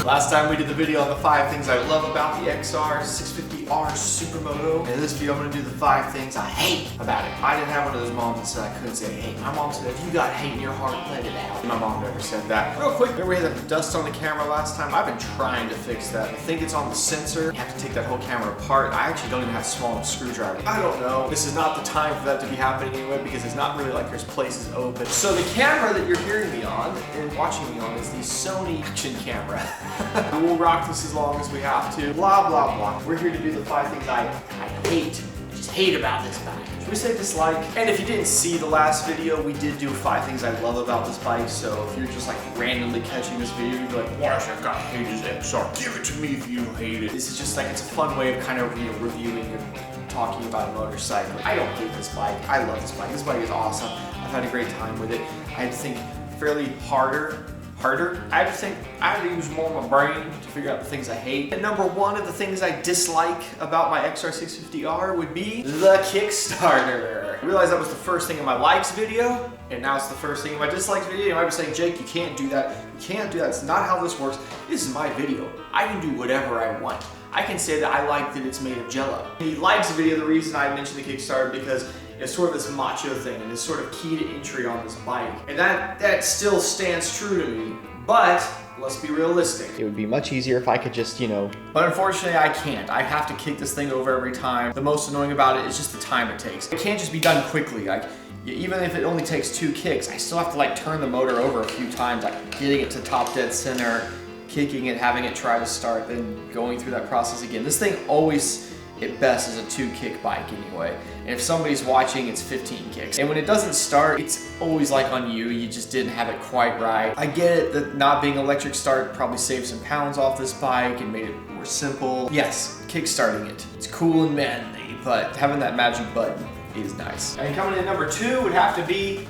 Last time we did the video on the 5 things I love about the XR650R Supermoto. In this video, I'm gonna do the 5 things I hate about it. I didn't have one of those moms that I couldn't say hate. My mom said, if you got hate in your heart, let it out. My mom never said that. Real quick, remember we had the dust on the camera last time? I've been trying to fix that. I think it's on the sensor. You have to take that whole camera apart. I actually don't even have a small enough screwdriver. I don't know. This is not the time for that to be happening anyway, because it's not really like there's places open. So the camera that you're hearing me on and watching me on is the Sony action camera. We'll rock this as long as we have to. Blah, blah, blah. We're here to do the 5 things I hate. Just hate about this bike. Should we say dislike? And if you didn't see the last video, we did do 5 things I love about this bike. So if you're just like randomly catching this video, you'd be like, why does that guy hate his XR? Give it to me if you hate it. This is just like, it's a fun way of kind of reviewing and talking about a motorcycle. I don't hate this bike. I love this bike. This bike is awesome. I've had a great time with it. I had to think fairly harder. I had to use more of my brain to figure out the things I hate. And number 1 of the things I dislike about my XR650R would be the Kickstarter. I realized that was the first thing in my likes video, and now it's the first thing in my dislikes video. You might be saying, Jake, you can't do that. You can't do that. It's not how this works. This is my video. I can do whatever I want. I can say that I like that it's made of Jello. The likes video, the reason I mentioned the Kickstarter, because it's sort of this macho thing, and it's sort of key to entry on this bike. And that still stands true to me, but let's be realistic. It would be much easier if I could just, but unfortunately I can't. I have to kick this thing over every time. The most annoying about it is just the time it takes. It can't just be done quickly. Like, even if it only takes 2 kicks, I still have to like turn the motor over a few times, like getting it to top dead center, kicking it, having it try to start, then going through that process again. This thing always, at best, is a 2-kick bike anyway. And if somebody's watching, it's 15 kicks. And when it doesn't start, it's always like on you. You just didn't have it quite right. I get it that not being electric start probably saved some pounds off this bike and made it more simple. Yes, kickstarting it. It's cool and manly, but having that magic button is nice. And coming in number 2 would have to be,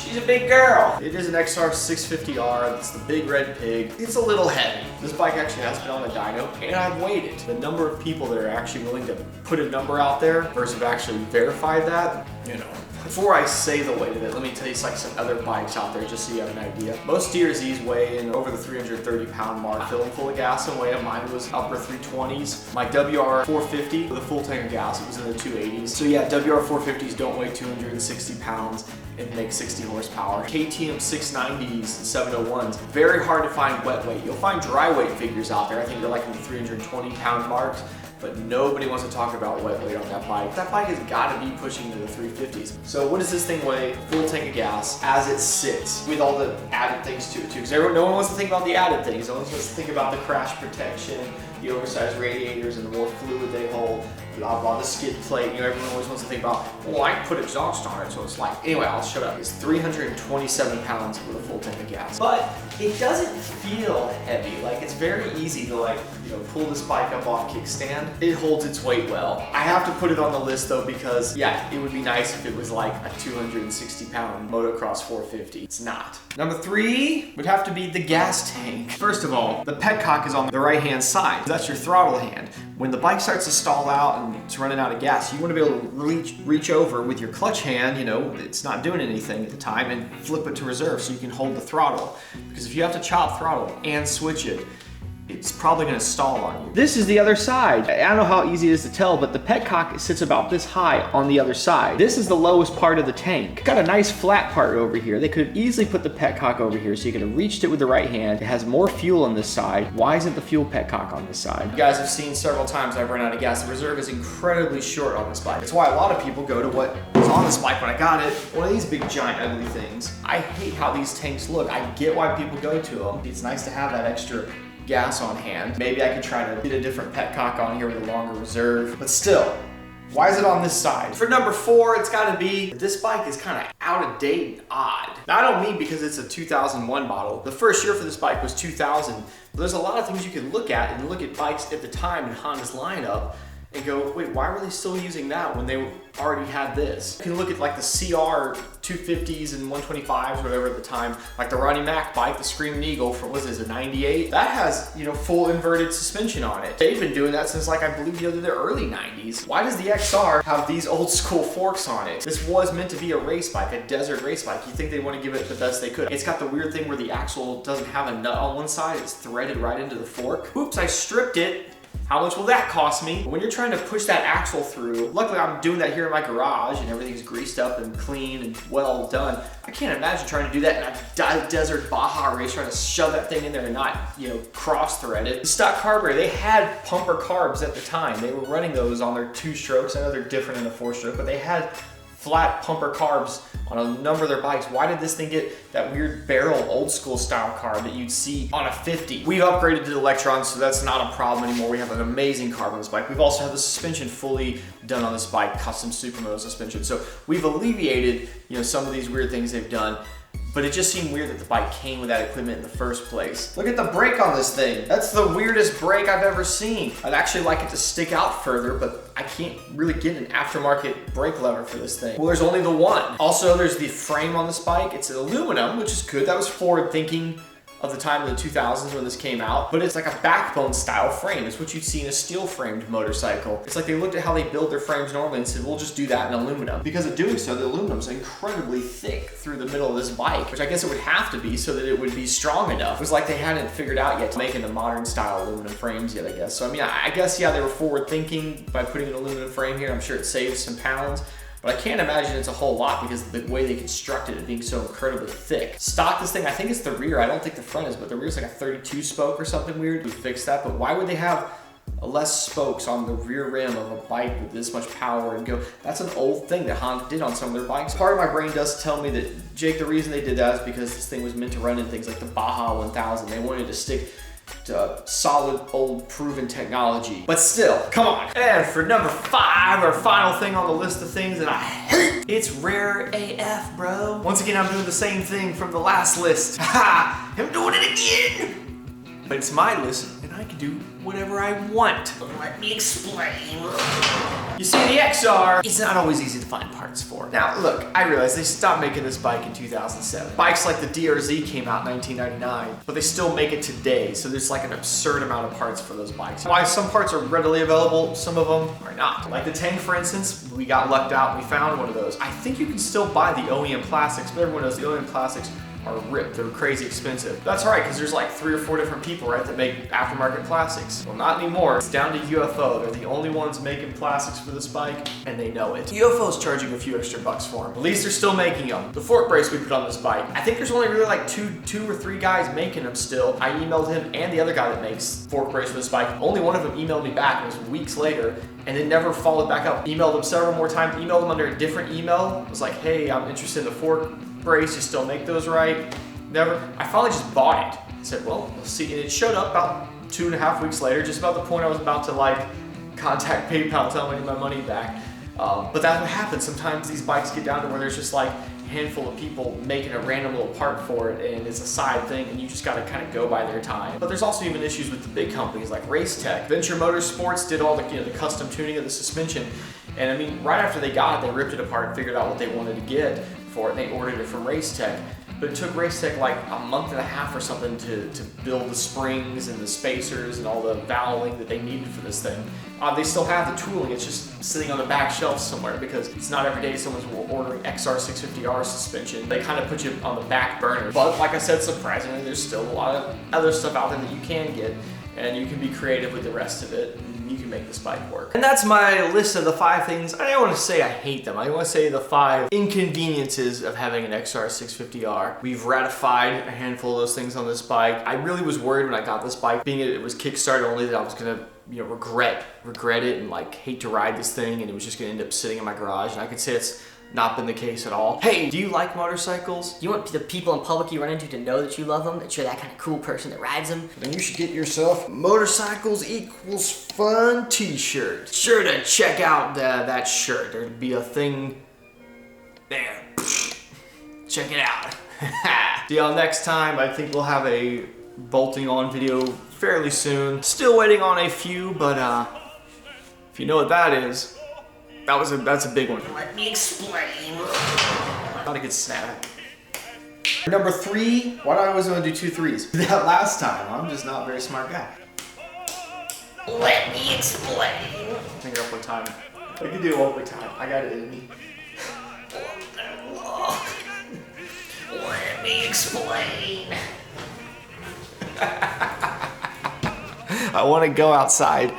she's a big girl. It is an XR650R. It's the big red pig. It's a little heavy. This bike actually has been on a dyno, and I've weighed it. The number of people that are actually willing to put a number out there versus have actually verified that, Before I say the weight of it, let me tell you like some other bikes out there just so you have an idea. Most DRZs weigh in over the 330 pound mark. Fill them full of gas and weigh them. Mine was upper 320s. My WR450 with a full tank of gas, it was in the 280s. So yeah, WR450s don't weigh 260 pounds and make 60 horsepower. KTM 690s and 701s, very hard to find wet weight. You'll find dry weight figures out there. I think they're like in the 320 pound marks, but nobody wants to talk about wet weight on that bike. That bike has got to be pushing to the 350s. So what does this thing weigh? Full tank of gas as it sits with all the added things to it too. Because no one wants to think about the added things. No one wants to think about the crash protection, the oversized radiators and the more fluid they hold, blah blah, the skid plate. Everyone always wants to think about, well, I can put exhaust on it, so it's like, anyway, I'll shut up. It's 327 pounds with a full tank of gas. But it doesn't feel heavy. Like, it's very easy to pull this bike up off kickstand. It holds its weight well. I have to put it on the list though, because yeah, it would be nice if it was like a 260 pound motocross 450. It's not. Number 3 would have to be the gas tank. First of all, the petcock is on the right hand side. That's your throttle hand. When the bike starts to stall out and it's running out of gas, you want to be able to reach over with your clutch hand, it's not doing anything at the time, and flip it to reserve so you can hold the throttle. Because if you have to chop throttle and switch it, it's probably going to stall on you. This is the other side. I don't know how easy it is to tell, but the petcock sits about this high on the other side. This is the lowest part of the tank. It's got a nice flat part over here. They could have easily put the petcock over here so you could have reached it with the right hand. It has more fuel on this side. Why isn't the fuel petcock on this side? You guys have seen several times I've run out of gas. The reserve is incredibly short on this bike. That's why a lot of people go to what was on this bike when I got it. One of these big giant ugly things. I hate how these tanks look. I get why people go to them. It's nice to have that extra gas on hand. Maybe I could try to get a different petcock on here with a longer reserve, but still, why is it on this side? For number 4, it's gotta be, this bike is kind of out of date and odd. Now, I don't mean because it's a 2001 model. The first year for this bike was 2000. There's a lot of things you can look at and look at bikes at the time in Honda's lineup and go, wait, why were they still using that when they already had this? You can look at like the CR 250s and 125s, whatever at the time, like the Ronnie Mac bike, the Screaming Eagle from, what is it, a 98? That has, you know, full inverted suspension on it. They've been doing that since like, I believe, you know, the early 90s. Why does the XR have these old school forks on it? This was meant to be a race bike, a desert race bike. You think they want to give it the best they could. It's got the weird thing where the axle doesn't have a nut on one side, it's threaded right into the fork. Oops, I stripped it. How much will that cost me? When you're trying to push that axle through, luckily I'm doing that here in my garage and everything's greased up and clean and well done. I can't imagine trying to do that in a desert Baja race, trying to shove that thing in there and not, you know, cross-thread it. The stock carburetor, they had pumper carbs at the time. They were running those on their 2-strokes. I know they're different in the 4-stroke, but they had flat pumper carbs on a number of their bikes. Why did this thing get that weird barrel old school style carb that you'd see on a 50? We've upgraded to the electrons, so that's not a problem anymore. We have an amazing carb on this bike. We've also had the suspension fully done on this bike, custom Supermoto suspension. So we've alleviated, you know, some of these weird things they've done. But it just seemed weird that the bike came with that equipment in the first place. Look at the brake on this thing. That's the weirdest brake I've ever seen. I'd actually like it to stick out further, but I can't really get an aftermarket brake lever for this thing. Well, there's only the one. Also, there's the frame on this bike. It's aluminum, which is good. That was forward thinking of the time of the 2000s when this came out, but it's like a backbone style frame. It's what you'd see in a steel framed motorcycle. It's like they looked at how they build their frames normally and said, we'll just do that in aluminum. Because of doing so, the aluminum's incredibly thick through the middle of this bike, which I guess it would have to be so that it would be strong enough. It was like they hadn't figured out yet to making the modern style aluminum frames yet, I guess. So I mean, I guess, yeah, they were forward thinking by putting an aluminum frame here. I'm sure it saves some pounds. But I can't imagine it's a whole lot because of the way they constructed it being so incredibly thick. Stock this thing, I think it's the rear. I don't think the front is, but the rear is like a 32 spoke or something weird. We fixed that, but why would they have less spokes on the rear rim of a bike with this much power and go? That's an old thing that Honda did on some of their bikes. Part of my brain does tell me that, Jake, the reason they did that is because this thing was meant to run in things like the Baja 1000. They wanted to stick to solid, old, proven technology. But still, come on. And for number 5, our final thing on the list of things that I hate, it's rare AF, bro. Once again, I'm doing the same thing from the last list. Ha! I'm doing it again! But it's my list, and I can do whatever I want. Let me explain. You see, the XR, it's not always easy to find parts for. Now, look, I realize they stopped making this bike in 2007. Bikes like the DRZ came out in 1999, but they still make it today, so there's like an absurd amount of parts for those bikes. Why some parts are readily available, some of them are not. Like the Tank, for instance, we got lucked out and we found one of those. I think you can still buy the OEM plastics, but everyone knows the OEM plastics are ripped. They're crazy expensive. That's right, because there's like 3 or 4 different people, right, that make aftermarket plastics. Well, not anymore. It's down to UFO. They're the only ones making plastics for this bike, and they know it. UFO's charging a few extra bucks for them. At least they're still making them. The fork brace we put on this bike, I think there's only really like two or three guys making them still. I emailed him and the other guy that makes fork brace for this bike. Only one of them emailed me back, and it was weeks later, and then never followed back up. Emailed them several more times, emailed them under a different email. It was like, hey, I'm interested in the fork brace, you still make those, right? Never. I finally just bought it. I said, well, we'll see. And it showed up about 2.5 weeks later, just about the point I was about to like contact PayPal, tell them I need my money back. But that's what happens. Sometimes these bikes get down to where there's just like a handful of people making a random little part for it, and it's a side thing, and you just got to kind of go by their time. But there's also even issues with the big companies like Race Tech. Venture Motorsports did all the, you know, the custom tuning of the suspension. And I mean, right after they got it, they ripped it apart and figured out what they wanted to get for it, and they ordered it from Race Tech. But it took Race Tech like a month and a half or something to build the springs and the spacers and all the voweling that they needed for this thing. They still have the tooling, it's just sitting on the back shelf somewhere because it's not every day someone's ordering XR650R suspension. They kind of put you on the back burner. But like I said, surprisingly, there's still a lot of other stuff out there that you can get, and you can be creative with the rest of it. You can make this bike work. And that's my list of the 5 things. I don't want to say I hate them. I want to say the 5 inconveniences of having an XR650R. We've ratified a handful of those things on this bike. I really was worried when I got this bike, being it was Kickstarter only, that I was gonna, you know, regret it and like hate to ride this thing, and it was just gonna end up sitting in my garage. And I could say it's not been the case at all. Hey, do you like motorcycles? You want the people in public you run into to know that you love them, that you're that kind of cool person that rides them? Then you should get yourself Motorcycles Equals Fun t-shirt. Sure to check out that shirt. There'd be a thing there. Check it out. See y'all next time. I think we'll have a bolting on video fairly soon. Still waiting on a few, but If you know what that is, that's a big one. Let me explain. Not a good snap. Number 3, why do I always want to do 2 3s? That last time, I'm just not a very smart guy. Let me explain. Finger up one time. I can do it one more time. I got it in me. Let me explain. I want to go outside